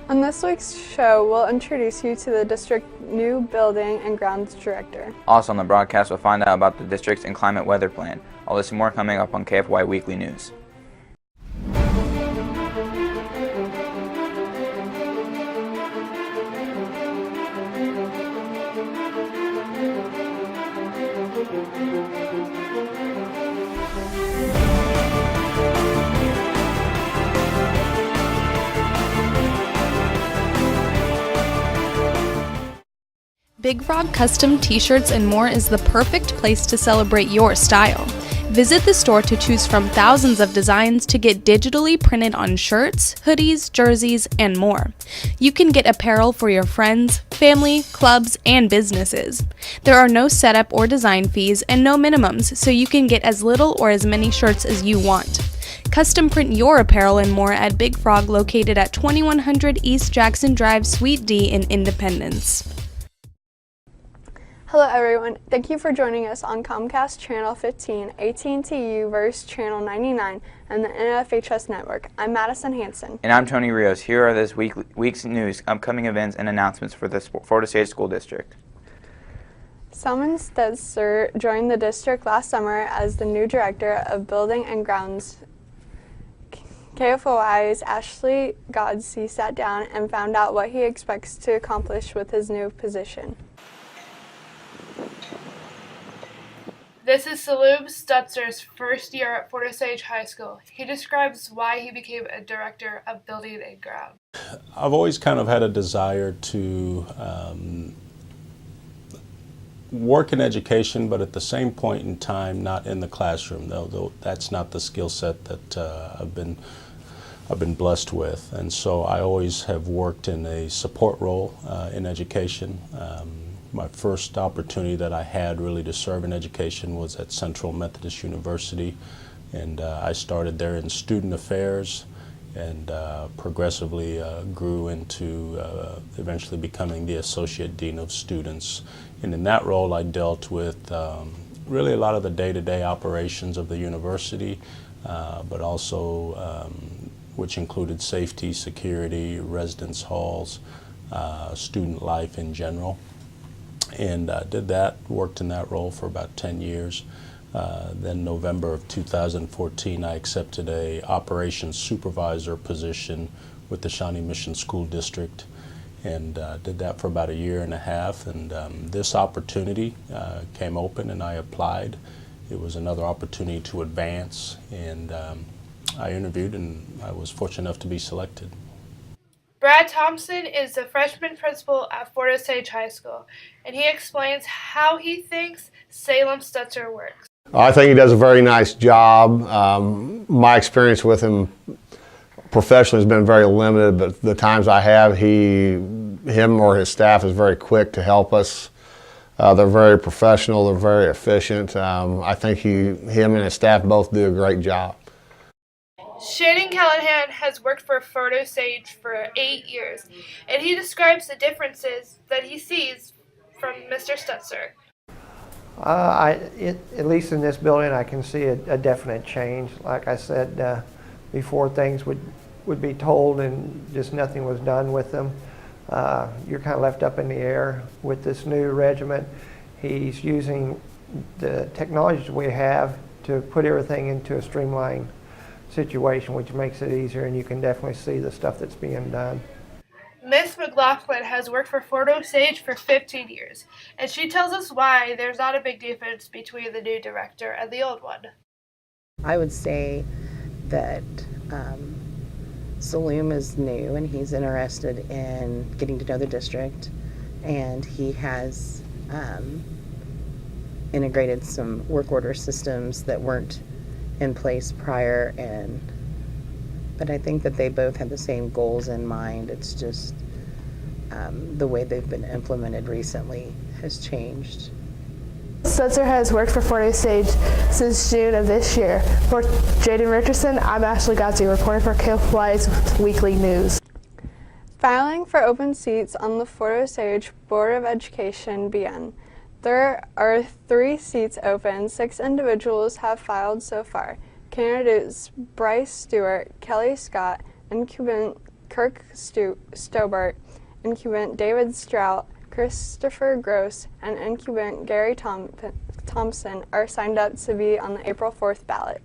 On this week's show, we'll introduce you to the district's new Building and Grounds Director. Also on the broadcast, we'll find out about the district's and climate weather plan. All this and more coming up on KFOI Weekly News. Big Frog Custom T-shirts and more is the perfect place to celebrate your style. Visit the store to choose from thousands of designs to get digitally printed on shirts, hoodies, jerseys, and more. You can get apparel for your friends, family, clubs, and businesses. There are no setup or design fees and no minimums, so you can get as little or as many shirts as you want. Custom print your apparel and more at Big Frog, located at 2100 East Jackson Drive, Suite D in Independence. Hello everyone, thank you for joining us on Comcast Channel 15, AT&T U-verse Channel 99, and the NFHS Network. I'm Madison Hanson. And I'm Tony Rios. Here are this week's news, upcoming events, and announcements for the Florida State School District. Selman Stetzer joined the district last summer as the new Director of Building and Grounds. KFOI's Ashley Godsey sat down and found out what he expects to accomplish with his new position. This is Salub Stutzer's first year at Florida State High School. He describes why he became a director of building and grounds. I've always kind of had a desire to work in education, but at the same point in time, not in the classroom, though that's not the skill set that I've been blessed with. And so I always have worked in a support role in education. My first opportunity that I had really to serve in education was at Central Methodist University, and I started there in student affairs and progressively grew into eventually becoming the Associate Dean of Students. And in that role I dealt with really a lot of the day-to-day operations of the university, but also which included safety, security, residence halls, student life in general. And did that, worked in that role for about 10 years. Then November of 2014, I accepted a operations supervisor position with the Shawnee Mission School District, and did that for about a year and a half. And this opportunity came open and I applied. It was another opportunity to advance, and I interviewed and I was fortunate enough to be selected. Brad Thompson is the freshman principal at Florida State High School, and he explains how he thinks Salem Stutzer works. I think he does a very nice job. My experience with him professionally has been very limited, but the times I have, him or his staff is very quick to help us. They're very professional, they're very efficient. I think him and his staff both do a great job. Shannon Callahan has worked for Florida State for 8 years, and he describes the differences that he sees from Mr. Stutzer. At least in this building, I can see a definite change. Like I said before, things would be told and just nothing was done with them. You're kind of left up in the air. With this new regiment, he's using the technologies we have to put everything into a streamlined situation, which makes it easier, and you can definitely see the stuff that's being done. Miss McLaughlin has worked for Florida State for 15 years, and she tells us why there's not a big difference between the new director and the old one. I would say that Saloom is new and he's interested in getting to know the district, and he has integrated some work order systems that weren't in place prior, but I think that they both have the same goals in mind. It's just the way they've been implemented recently has changed. Stutzer has worked for Florida State since June of this year. For Jaden Richardson, I'm Ashley Godsey, reporting for KFOI's Weekly News. Filing for open seats on the Florida State Board of Education began. There are 3 seats open. 6 individuals have filed so far. Candidates Bryce Stewart, Kelly Scott, incumbent Kirk Stobart, incumbent David Strout, Christopher Gross, and incumbent Gary Thompson are signed up to be on the April 4th ballot.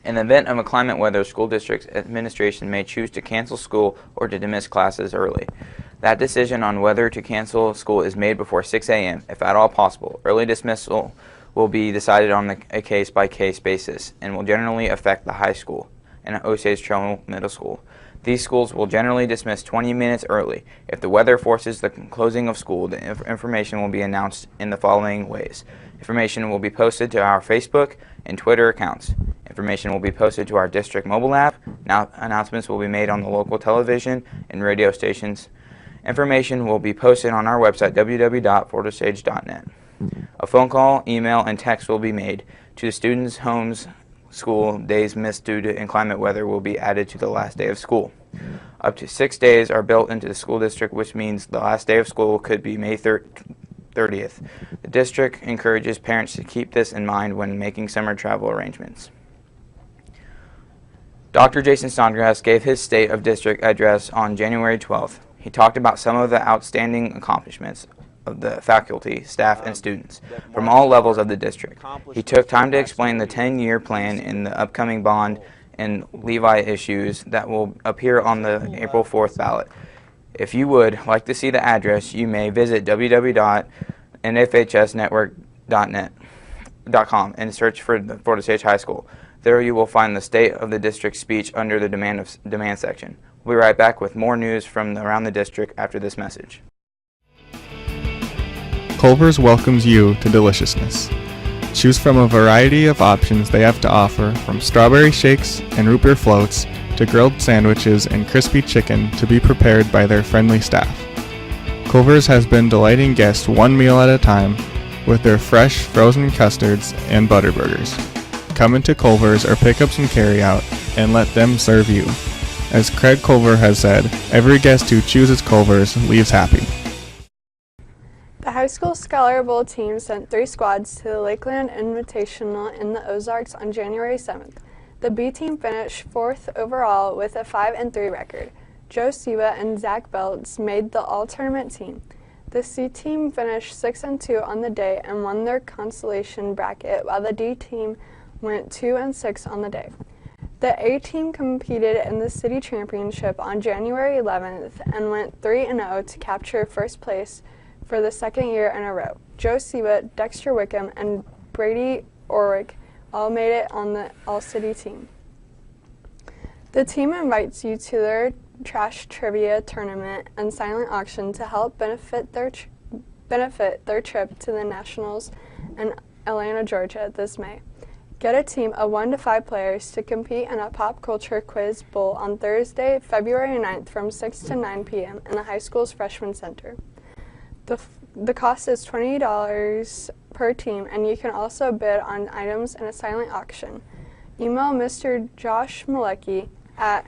In the event of inclement weather, school districts administration may choose to cancel school or to dismiss classes early. That decision on whether to cancel school is made before 6 a.m., if at all possible. Early dismissal will be decided on a case-by-case basis and will generally affect the high school and Osage Trail Middle School. These schools will generally dismiss 20 minutes early. If the weather forces the closing of school, the information will be announced in the following ways. Information will be posted to our Facebook and Twitter accounts. Information will be posted to our district mobile app. Now, announcements will be made on the local television and radio stations. Information will be posted on our website, www.fortosage.net. A phone call, email, and text will be made to the students' homes. School days missed due to inclement weather will be added to the last day of school. Up to 6 days are built into the school district, which means the last day of school could be May 30th. The district encourages parents to keep this in mind when making summer travel arrangements. Dr. Jason Snodgrass gave his State of District address on January 12th. He talked about some of the outstanding accomplishments of the faculty, staff, and students from all levels of the district. He took time to explain the 10-year plan and the upcoming bond and Levi issues that will appear on the April 4th ballot. If you would like to see the address, you may visit www.nfhsnetwork.com and search for the Fort Osage High School. There you will find the State of the District speech under the demand section. We'll be right back with more news from around the district after this message. Culver's welcomes you to deliciousness. Choose from a variety of options they have to offer, from strawberry shakes and root beer floats to grilled sandwiches and crispy chicken to be prepared by their friendly staff. Culver's has been delighting guests one meal at a time with their fresh frozen custards and butterburgers. Come into Culver's or pick up some carryout and let them serve you. As Craig Culver has said, every guest who chooses Culver's leaves happy. The high school Scholar Bowl team sent 3 squads to the Lakeland Invitational in the Ozarks on January 7th. The B team finished 4th overall with a 5-3 record. Joe Siva and Zach Belts made the all-tournament team. The C team finished 6-2 on the day and won their consolation bracket, while the D team went 2-6 on the day. The A team competed in the city championship on January 11th and went 3-0 to capture first place for the second year in a row. Joe Siva, Dexter Wickham, and Brady Orwick all made it on the all-city team. The team invites you to their trash trivia tournament and silent auction to help benefit their trip to the Nationals in Atlanta, Georgia this May. Get a team of 1 to 5 players to compete in a pop culture quiz bowl on Thursday, February 9th from 6 to 9 p.m. in the high school's freshman center. The cost is $20 per team, and you can also bid on items in a silent auction. Email Mr. Josh Malecki at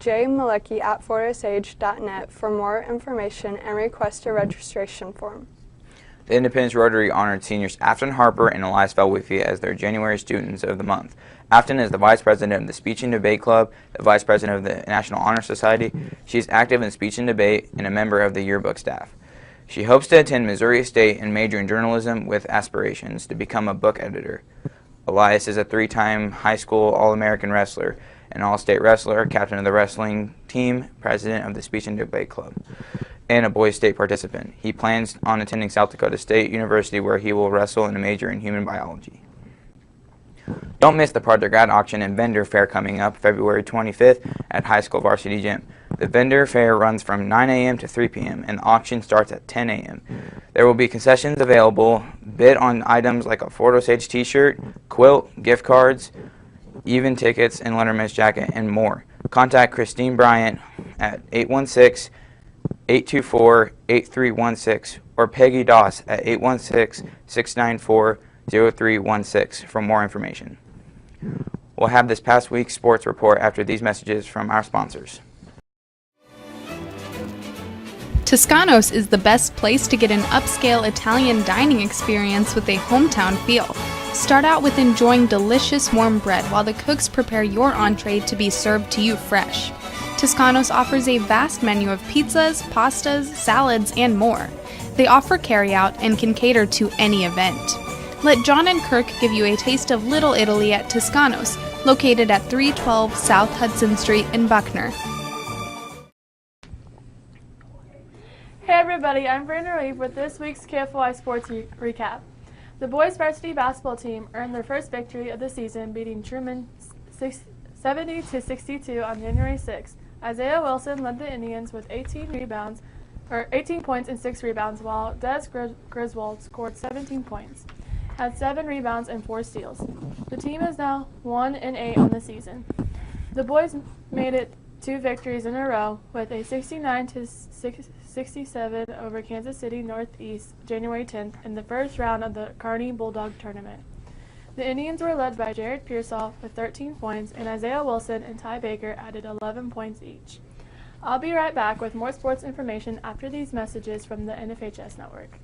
jmalecki@fortosage.net for more information and request a registration form. The Independence Rotary honored seniors Afton Harper and Elias Falwifi as their January Students of the Month. Afton is the Vice President of the Speech and Debate Club, the Vice President of the National Honor Society. She is active in speech and debate and a member of the yearbook staff. She hopes to attend Missouri State and major in journalism with aspirations to become a book editor. Elias is a 3-time high school All-American wrestler, an All-State wrestler, captain of the wrestling team, president of the Speech and Debate Club, and a boys' state participant. He plans on attending South Dakota State University, where he will wrestle and major in human biology. Don't miss the Project Grad Auction and Vendor Fair coming up February 25th at High School Varsity Gym. The Vendor Fair runs from 9 a.m. to 3 p.m. and the auction starts at 10 a.m. There will be concessions available. Bid on items like a Fort Osage t-shirt, quilt, gift cards, even tickets and letterman's jacket, and more. Contact Christine Bryant at 816-824-8316 or Peggy Doss at 816-694-0316 for more information. We'll have this past week's sports report after these messages from our sponsors. Toscano's is the best place to get an upscale Italian dining experience with a hometown feel. Start out with enjoying delicious warm bread while the cooks prepare your entree to be served to you fresh. Toscanos offers a vast menu of pizzas, pastas, salads, and more. They offer carryout and can cater to any event. Let John and Kirk give you a taste of Little Italy at Toscanos, located at 312 South Hudson Street in Buckner. Hey everybody, I'm Brandon Reeve with this week's KFOI Sports Recap. The boys varsity basketball team earned their first victory of the season, beating Truman 70-62 on January 6th. Isaiah Wilson led the Indians with 18 points and 6 rebounds, while Des Griswold scored 17 points, had 7 rebounds and 4 steals. The team is now 1-8 on the season. The boys made it 2 victories in a row with a 69-67 over Kansas City Northeast January 10th in the first round of the Kearney Bulldog Tournament. The Indians were led by Jared Pearsall with 13 points, and Isaiah Wilson and Ty Baker added 11 points each. I'll be right back with more sports information after these messages from the NFHS Network.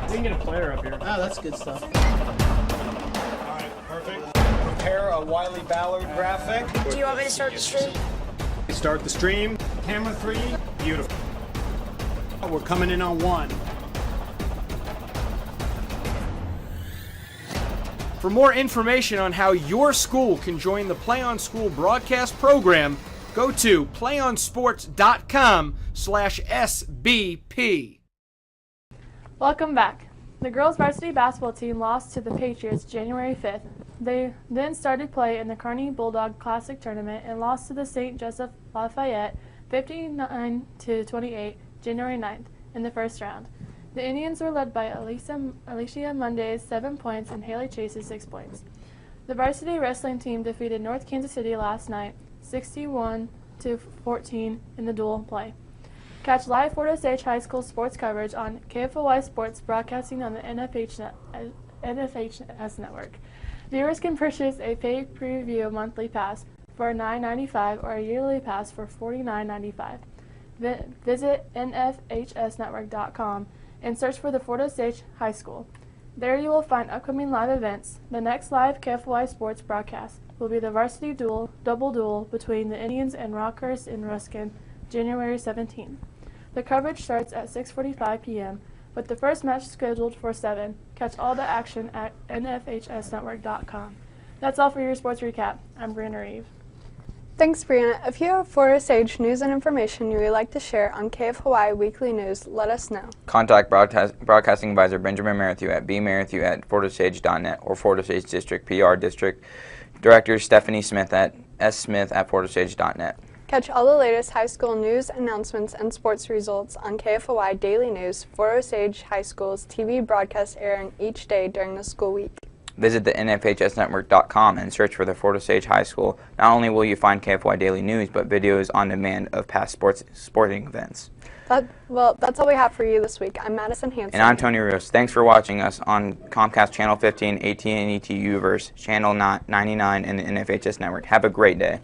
We can get a player up here. Oh, that's good stuff. All right, perfect. Prepare a Wiley Ballard graphic. Do you want me to start the stream? Start the stream. Camera 3. Beautiful. We're coming in on 1. For more information on how your school can join the Play On School broadcast program, go to playonsports.com/SBP. Welcome back. The girls varsity basketball team lost to the Patriots January 5th. They then started play in the Kearney Bulldog Classic Tournament and lost to the St. Joseph Lafayette 59-28 January 9th in the first round. The Indians were led by Alicia Monday's 7 points and Haley Chase's 6 points. The varsity wrestling team defeated North Kansas City last night 61-14 in the dual play. Catch live Fort Osage High School sports coverage on KFOI Sports, broadcasting on the NFHS Network. Viewers can purchase a pay-per-view monthly pass for $9.95 or a yearly pass for $49.95. Visit nfhsnetwork.com and search for the Fort Osage High School. There you will find upcoming live events. The next live KFOI Sports broadcast will be the varsity double duel between the Indians and Rockhurst and Ruskin, January 17th. The coverage starts at 6:45 p.m., with the first match scheduled for 7. Catch all the action at nfhsnetwork.com. That's all for your sports recap. I'm Brianna Reeve. Thanks, Brianna. If you have Fort Osage news and information you would like to share on KFOI Weekly News, let us know. Contact Broadcasting Advisor Benjamin Merrithew at bmerrithew@fortosage.net or Fort Osage District PR District Director Stephanie Smith at smith@fortosage.net. Catch all the latest high school news, announcements, and sports results on KFOI Daily News, Fort Osage High School's TV broadcast airing each day during the school week. Visit the nfhsnetwork.com and search for the Fort Osage High School. Not only will you find KFOI Daily News, but videos on demand of past sporting events. That's all we have for you this week. I'm Madison Hanson. And I'm Tony Rios. Thanks for watching us on Comcast Channel 15, AT&T UVerse, Channel 99, and the NFHS Network. Have a great day.